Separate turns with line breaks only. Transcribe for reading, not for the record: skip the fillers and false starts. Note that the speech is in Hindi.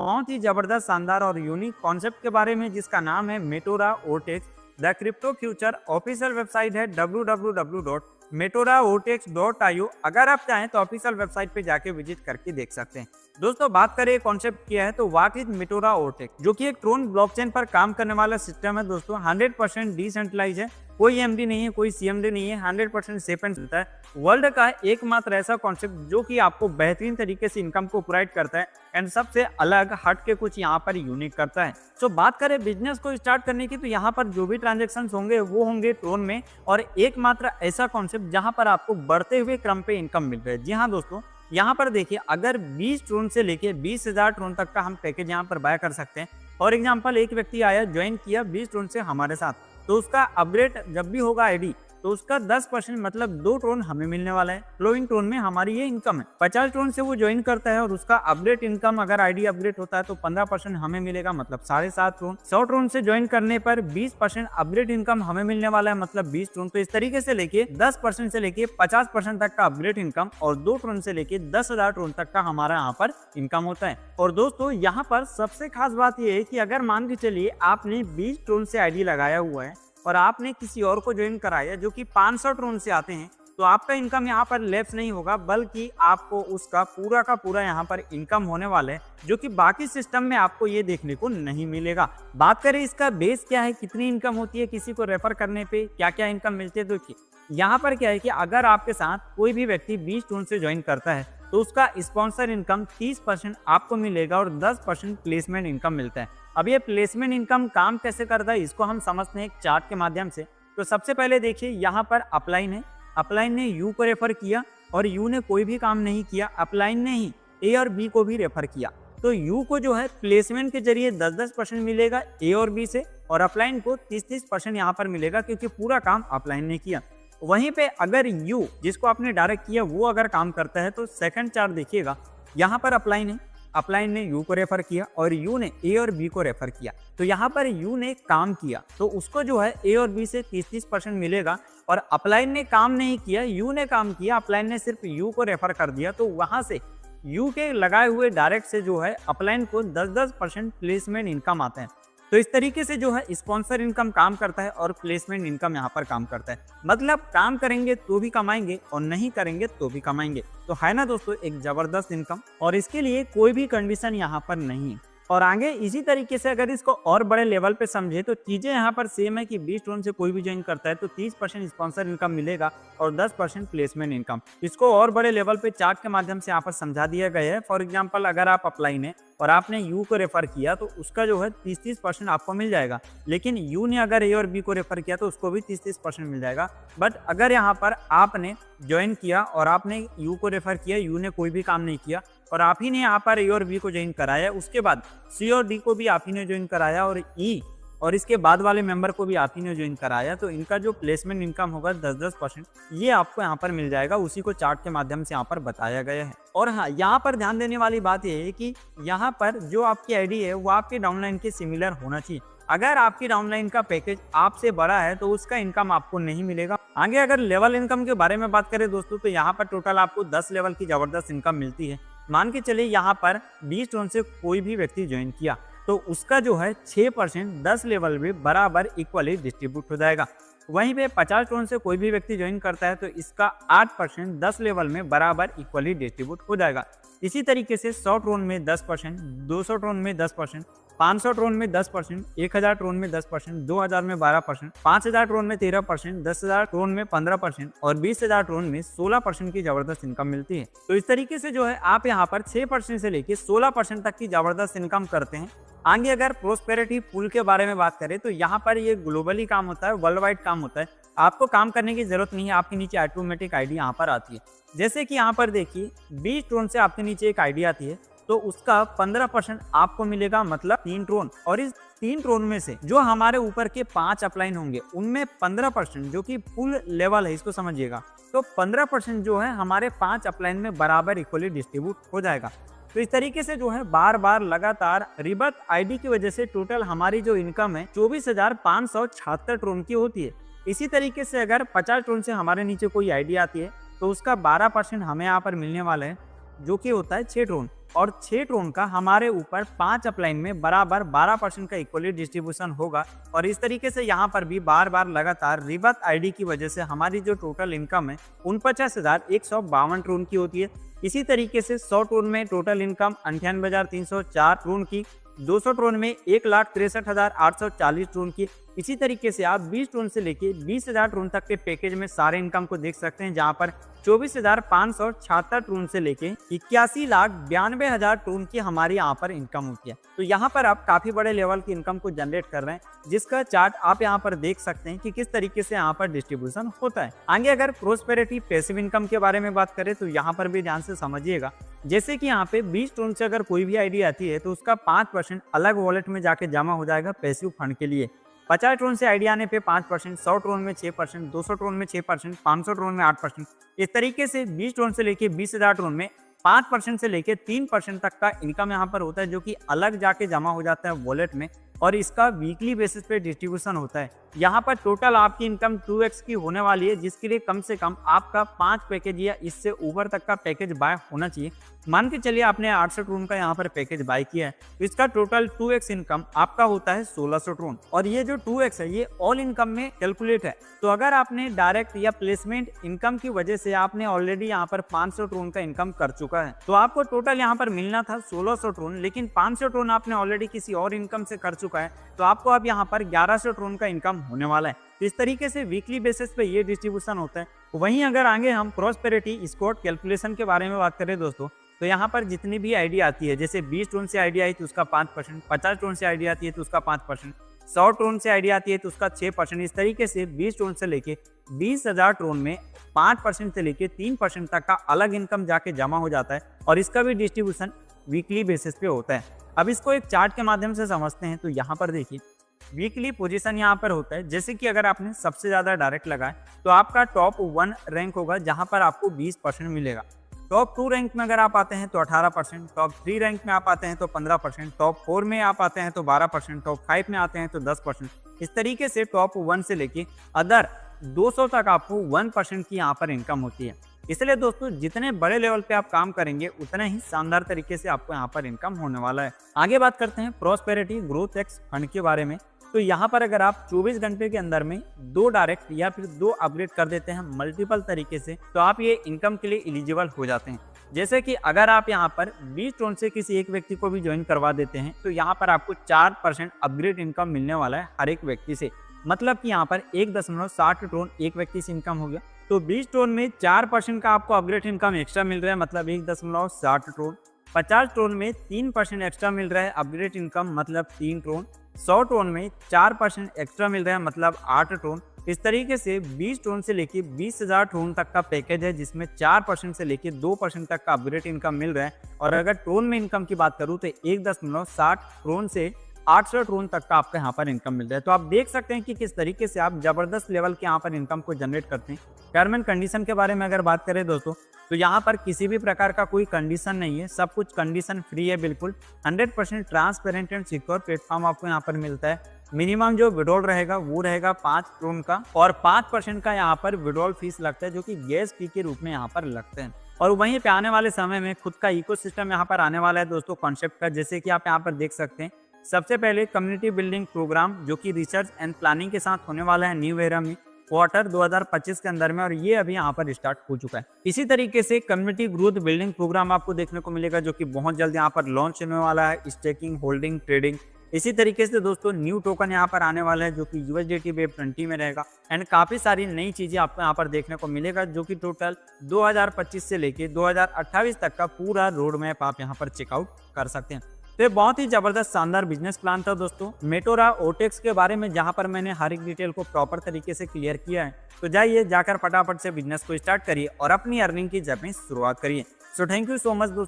बहुत ही जबरदस्त, शानदार और यूनिक कॉन्सेप्ट के बारे में जिसका नाम है Metora Otex. The crypto future official website है www.metoraotex.io। अगर आप चाहें तो ऑफिशियल वेबसाइट पे जाके विजिट करके देख सकते हैं। दोस्तों, बात करें कॉन्सेप्ट किया है तो व्हाट इज मेटोरा ओटेक्स, जो कि एक ट्रोन ब्लॉकचेन पर काम करने वाला सिस्टम है। दोस्तों 100% डिसेंट्रलाइज है, कोई एमडी नहीं है, कोई सीएमडी नहीं है, 100% सेफ एंड चलता है। वर्ल्ड का एकमात्र ऐसा कॉन्सेप्ट जो कि आपको बेहतरीन तरीके से इनकम को प्रोवाइड करता है एंड सबसे अलग हट के कुछ यहाँ पर यूनिक करता है। सो बात करें बिजनेस को स्टार्ट करने की तो यहाँ पर जो भी ट्रांजेक्शन होंगे वो होंगे ट्रोन में, और एकमात्र ऐसा कॉन्सेप्ट जहाँ पर आपको बढ़ते हुए क्रम पे इनकम मिल रहा है। जी हाँ दोस्तों, यहाँ पर देखिए, अगर 20 ट्रोन से लेके 20,000 ट्रोन तक का हम पैकेज यहाँ पर बाय कर सकते हैं। फॉर एग्जाम्पल, एक व्यक्ति आया, ज्वाइन किया 20 ट्रोन से हमारे साथ, तो उसका अपग्रेड जब भी होगा आईडी तो उसका 10% मतलब 2 ट्रोन हमें मिलने वाला है। फ्लोइंग ट्रोन में हमारी ये इनकम है। 50 ट्रोन से वो ज्वाइन करता है और उसका अपडेट इनकम अगर आईडी अपडेट होता है तो 15% हमें मिलेगा, मतलब 7.5 ट्रोन। 100 ट्रोन से ज्वाइन करने पर 20% अपडेट इनकम हमें मिलने वाला है, मतलब 20 ट्रोन। तो इस तरीके से लेके 10% से लेके 50% तक का अपग्रेड इनकम और 2 ट्रोन से लेके 10,000 ट्रोन तक का हमारा यहाँ पर इनकम होता है। और दोस्तों यहाँ पर सबसे खास बात यह है कि अगर मान के चलिए आपने 20 ट्रोन से आईडी लगाया हुआ है और आपने किसी और को ज्वाइन कराया जो कि 500 ट्रोन से आते हैं, तो आपका इनकम यहाँ पर लेफ्ट नहीं होगा, बल्कि आपको उसका पूरा का पूरा यहाँ पर इनकम होने वाला है, जो कि बाकी सिस्टम में आपको ये देखने को नहीं मिलेगा। बात करें इसका बेस क्या है, कितनी इनकम होती है किसी को रेफर करने पे, क्या क्या इनकम मिलती है। देखिए यहाँ पर क्या है कि अगर आपके साथ कोई भी व्यक्ति 20 ट्रोन से ज्वाइन करता है तो उसका स्पॉन्सर इनकम 30% आपको मिलेगा और 10% प्लेसमेंट इनकम मिलता है। अब ये प्लेसमेंट इनकम काम कैसे करता है इसको हम समझते हैं एक चार्ट के माध्यम से। तो सबसे पहले देखिए, यहाँ पर अपलाइन है, अपलाइन ने यू को रेफर किया और यू ने कोई भी काम नहीं किया, अपलाइन ने ही ए और बी को भी रेफर किया। तो यू को जो है प्लेसमेंट के जरिए 10% मिलेगा ए और बी से, और अपलाइन को 30% यहाँ पर मिलेगा क्योंकि पूरा काम अपलाइन ने किया। वहीं पे अगर यू जिसको आपने डायरेक्ट किया वो अगर काम करता है तो सेकंड चार्ट देखिएगा, यहाँ पर अपलाइन है, अपलाइन ने यू को रेफर किया और यू ने ए और बी को रेफर किया। तो यहाँ पर यू ने काम किया तो उसको जो है ए और बी से 30% मिलेगा, और अपलाइन ने काम नहीं किया, यू ने काम किया, अपलाइन ने सिर्फ यू को रेफर कर दिया, तो वहां से यू के लगाए हुए डायरेक्ट से जो है अपलाइन को 10% प्लेसमेंट इनकम आता है। तो इस तरीके से जो है स्पॉन्सर इनकम काम करता है और प्लेसमेंट इनकम यहाँ पर काम करता है। मतलब काम करेंगे तो भी कमाएंगे और नहीं करेंगे तो भी कमाएंगे। तो है ना दोस्तों, एक जबरदस्त इनकम, और इसके लिए कोई भी कंडीशन यहाँ पर नहीं है। और आगे इसी तरीके से अगर इसको और बड़े लेवल पे समझे तो चीजें यहाँ पर सेम है कि 20 ट्रोन से कोई भी ज्वाइन करता है तो 30% स्पॉन्सर इनकम मिलेगा और 10% प्लेसमेंट इनकम। इसको और बड़े लेवल पे चार्ट के माध्यम से यहाँ पर समझा दिया गया है। फॉर एग्जाम्पल, अगर आप अपलाइन है और आपने यू को रेफर किया तो उसका जो है 30% आपको मिल जाएगा, लेकिन यू ने अगर ए और बी को रेफर किया तो उसको भी 30% मिल जाएगा। बट अगर यहाँ पर आपने ज्वाइन किया और आपने यू को रेफर किया, यू ने कोई भी काम नहीं किया और आप ही ने यहाँ पर ए और बी को ज्वाइन कराया, उसके बाद सी और डी को भी आप ही ने ज्वाइन कराया और ई और इसके बाद वाले मेंबर को भी आप ही ने ज्वाइन कराया, तो इनका जो प्लेसमेंट इनकम होगा 10% ये आपको यहाँ पर मिल जाएगा। उसी को चार्ट के माध्यम से यहाँ पर बताया गया है। और हाँ, यहाँ पर ध्यान देने वाली बात यह है कि यहाँ पर जो आपकी आईडी है वो आपके डाउनलाइन के सिमिलर होना चाहिए। अगर आपकी डाउनलाइन का पैकेज आपसे बड़ा है तो उसका इनकम आपको नहीं मिलेगा। आगे अगर लेवल इनकम के बारे में बात करें दोस्तों, तो यहाँ पर टोटल आपको 10 लेवल की जबरदस्त इनकम मिलती है। मान के चलिए यहाँ पर 20 ट्रोन से कोई भी व्यक्ति ज्वाइन किया तो उसका जो है 6% 10 लेवल में बराबर इक्वली डिस्ट्रीब्यूट हो जाएगा। वहीं पे 50 ट्रोन से कोई भी व्यक्ति ज्वाइन करता है तो इसका 8% 10 लेवल में बराबर इक्वली डिस्ट्रीब्यूट हो जाएगा। इसी तरीके से 100 ट्रोन में 10%, 200 ट्रोन में 10%, 500 ट्रोन में 10%, 1000 ट्रोन में 10%, 2000 में 12%, 5000 ट्रोन में 13%, 10,000 ट्रोन में 15% और 20,000 ट्रोन में 16% की जबरदस्त इनकम मिलती है। तो इस तरीके से जो है आप यहाँ पर 6% से लेके 16% तक की जबरदस्त इनकम करते हैं। आगे अगर प्रोस्पेरिटी पूल के बारे में बात करें तो यहाँ पर ये ग्लोबली काम होता है, वर्ल्ड वाइड काम होता है। आपको काम करने की जरूरत नहीं है, आपके नीचे ऑटोमेटिक आईडी यहाँ पर आती है। जैसे कि यहाँ पर देखिए 20 ट्रोन से आपके नीचे एक आईडी आती है तो उसका 15% आपको मिलेगा, मतलब 3 ट्रोन। और इस 3 ट्रोन में से जो हमारे ऊपर के 5 अपलाइन होंगे उनमें 15% जो कि फुल लेवल है, इसको समझिएगा, तो 15% जो है हमारे 5 अपलाइन में बराबर इक्वली डिस्ट्रीब्यूट हो जाएगा। तो इस तरीके से जो है बार बार लगातार रिबर्थ आईडी की वजह से टोटल हमारी जो इनकम है 24,576 ट्रोन की होती है। इसी तरीके से अगर 50 ट्रोन से हमारे नीचे कोई आईडी आती है तो उसका 12% हमें यहाँ पर मिलने वाला है। जो कि होता है 6 ट्रोन, और 6 ट्रोन का हमारे ऊपर 5 अपलाइन में बराबर 12% का इक्वली डिस्ट्रीब्यूशन होगा। और इस तरीके से यहाँ पर भी बार बार लगातार रिवर्स आईडी की वजह से हमारी जो टोटल इनकम है 49,152 ट्रोन की होती है। इसी तरीके से 100 ट्रोन में टोटल इनकम 98,304 ट्रोन की, 200 ट्रोन में 1,63,840 ट्रोन की। इसी तरीके से आप 20 ट्रोन से लेके 20,000 ट्रोन तक के पैकेज में सारे इनकम को देख सकते हैं, जहां पर 24,576 ट्रोन से लेके 81,92,000 ट्रोन की हमारी यहाँ पर इनकम होती है। तो यहाँ पर आप काफी बड़े लेवल की इनकम को जनरेट कर रहे हैं, जिसका चार्ट आप यहाँ पर देख सकते हैं कि किस तरीके से यहाँ पर डिस्ट्रीब्यूशन होता है। आगे अगर प्रोस्पेरिटी पैसिव इनकम के बारे में बात करें तो यहाँ पर भी ध्यान से समझिएगा। जैसे कि यहाँ पे 20 ट्रोन से अगर कोई भी आईडी आती है तो उसका 5% अलग वॉलेट में जाके जमा हो जाएगा पैसिव फंड के लिए। 50 ट्रोन से आईडी आने पे 5%, 100 ट्रोन में 6%, 200 ट्रोन में 6%, 500 ट्रोन में 8%। इस तरीके से 20 ट्रोन से लेके 20,000 ट्रोन में 5% से लेके 3% तक का इनकम यहाँ पर होता है, जो कि अलग जाके जमा हो जाता है वॉलेट में, और इसका वीकली बेसिस पे डिस्ट्रीब्यूशन होता है। यहाँ पर टोटल आपकी इनकम 2x की होने वाली है, जिसके लिए कम से कम आपका 5 पैकेज या इससे ऊपर तक का पैकेज बाय होना चाहिए। मान के चलिए आपने 800 ट्रोन का यहाँ पर पैकेज बाय किया है, तो इसका टोटल 2x इनकम आपका होता है 1600 ट्रोन। और ये जो 2x है ये ऑल इनकम में कैलकुलेट है। तो अगर आपने डायरेक्ट या प्लेसमेंट इनकम की वजह से आपने ऑलरेडी यहाँ पर 500 ट्रोन का इनकम कर चुका है, तो आपको टोटल यहाँ पर मिलना था 1600 ट्रोन, लेकिन 500 ट्रोन आपने ऑलरेडी किसी और इनकम से कर चुका है, तो आपको अब यहाँ पर 1100 ट्रोन का इनकम होने वाला है। तो इस तरीके से वीकली बेसिस पे ये डिस्ट्रीब्यूशन होता है। वहीं अगर आगे हम प्रॉस्पेरिटी स्कोर कैलकुलेशन के बारे में बात करें दोस्तों, तो यहाँ पर जितनी भी आईडी आती है, जैसे 20 ट्रोन से आईडी आई तो उसका 5%, 50 ट्रोन से आईडी आती है तो उसका 5%, 100 ट्रोन से आईडी आती है तो उसका 6%। इस तरीके से 20 ट्रोन से लेके 20,000 ट्रोन में 5% से लेके 3% तक का अलग इनकम जाके जमा हो जाता है, और इसका भी डिस्ट्रीब्यूशन वीकली बेसिस पे होता है। अब इसको एक चार्ट के माध्यम से समझते हैं। तो यहाँ पर देखिए वीकली पोजीशन यहाँ पर होता है। जैसे कि अगर आपने सबसे ज़्यादा डायरेक्ट लगाए तो आपका टॉप 1 रैंक होगा, जहाँ पर आपको 20% मिलेगा। टॉप 2 रैंक में अगर आप आते हैं तो 18%, टॉप 3 रैंक में आप आते हैं तो 15%, टॉप 4 में आप आते हैं तो 12%, टॉप 5 में आते हैं तो 10%। इस तरीके से टॉप 1 से लेके अदर 200 तक आपको 1% की यहाँ पर इनकम होती है। इसलिए दोस्तों जितने बड़े लेवल पे आप काम करेंगे उतने ही शानदार तरीके से आपको यहाँ पर इनकम होने वाला है। आगे बात करते हैं प्रॉस्पेरिटी ग्रोथ एक्स फंड के बारे में। तो यहाँ पर अगर आप 24 घंटे के अंदर में 2 डायरेक्ट या फिर 2 अपग्रेड कर देते हैं मल्टीपल तरीके से, तो आप ये इनकम के लिए एलिजिबल हो जाते हैं। जैसे कि अगर आप यहाँ पर 20 ट्रोन से किसी एक व्यक्ति को भी ज्वाइन करवा देते हैं तो यहाँ पर आपको 4% अपग्रेड इनकम मिलने वाला है हर एक व्यक्ति से। मतलब कि यहाँ पर 1.60 ट्रोन एक व्यक्ति से इनकम हो गया, तो 20 ट्रोन में 4% का आपको अपग्रेड इनकम एक्स्ट्रा मिल रहा है, मतलब 1.60 ट्रोन। 50 ट्रोन में 3% एक्स्ट्रा मिल रहा है अपग्रेड इनकम, मतलब 3 ट्रोन। 100 ट्रोन में 4% एक्स्ट्रा मिल रहा है, मतलब 8 ट्रोन। इस तरीके से 20 ट्रोन से लेके 20,000 ट्रोन तक का पैकेज है, जिसमें 4% से लेके 2% तक का अपग्रेड इनकम मिल रहा है। और अगर ट्रोन में इनकम की बात करूँ तो 1.60 ट्रोन से 800 ट्रोन तक का आपका यहाँ पर इनकम मिल रहा है। तो आप देख सकते हैं कि किस तरीके से आप जबरदस्त लेवल के यहाँ पर इनकम को जनरेट करते हैं। टर्म एंड कंडीशन के बारे में अगर बात करें दोस्तों, तो यहाँ पर किसी भी प्रकार का कोई कंडीशन नहीं है, सब कुछ कंडीशन फ्री है बिल्कुल। 100% ट्रांसपेरेंट एंड सिक्योर प्लेटफॉर्म आपको यहाँ पर मिलता है। मिनिमम जो विड्रॉल रहेगा वो रहेगा 5 ट्रोन का, और 5% का यहाँ पर विड्रॉल फीस लगता है, जो कि गैस फी के रूप में यहाँ पर लगते हैं। और वहीं पे आने वाले समय में खुद का इकोसिस्टम यहाँ पर आने वाला है दोस्तों कॉन्सेप्ट का। जैसे कि आप यहाँ पर देख सकते हैं, सबसे पहले कम्युनिटी बिल्डिंग प्रोग्राम जो कि रिसर्च एंड प्लानिंग के साथ होने वाला है न्यू एरा में क्वार्टर 2025 के अंदर में, और ये अभी यहाँ पर स्टार्ट हो चुका है। इसी तरीके से कम्युनिटी ग्रोथ बिल्डिंग प्रोग्राम आपको देखने को मिलेगा, जो कि बहुत जल्द यहाँ पर लॉन्च होने वाला है, स्टेकिंग, होल्डिंग, ट्रेडिंग। इसी तरीके से दोस्तों न्यू टोकन यहाँ पर आने वाला है, जो कि USDT वेब 20 में रहेगा। एंड काफी सारी नई चीजें आपको यहाँ पर देखने को मिलेगा, जो कि टोटल 2025 से लेके 2028 तक का पूरा रोड मैप आप यहाँ पर चेकआउट कर सकते हैं। तो ये बहुत ही जबरदस्त शानदार बिजनेस प्लान था दोस्तों मेटोरा ओटेक्स के बारे में, जहां पर मैंने हर एक डिटेल को प्रॉपर तरीके से क्लियर किया है। तो जाइए जाकर फटाफट से बिजनेस को स्टार्ट करिए और अपनी अर्निंग की जर्नी शुरुआत करिए। So thank you so much दोस्तों।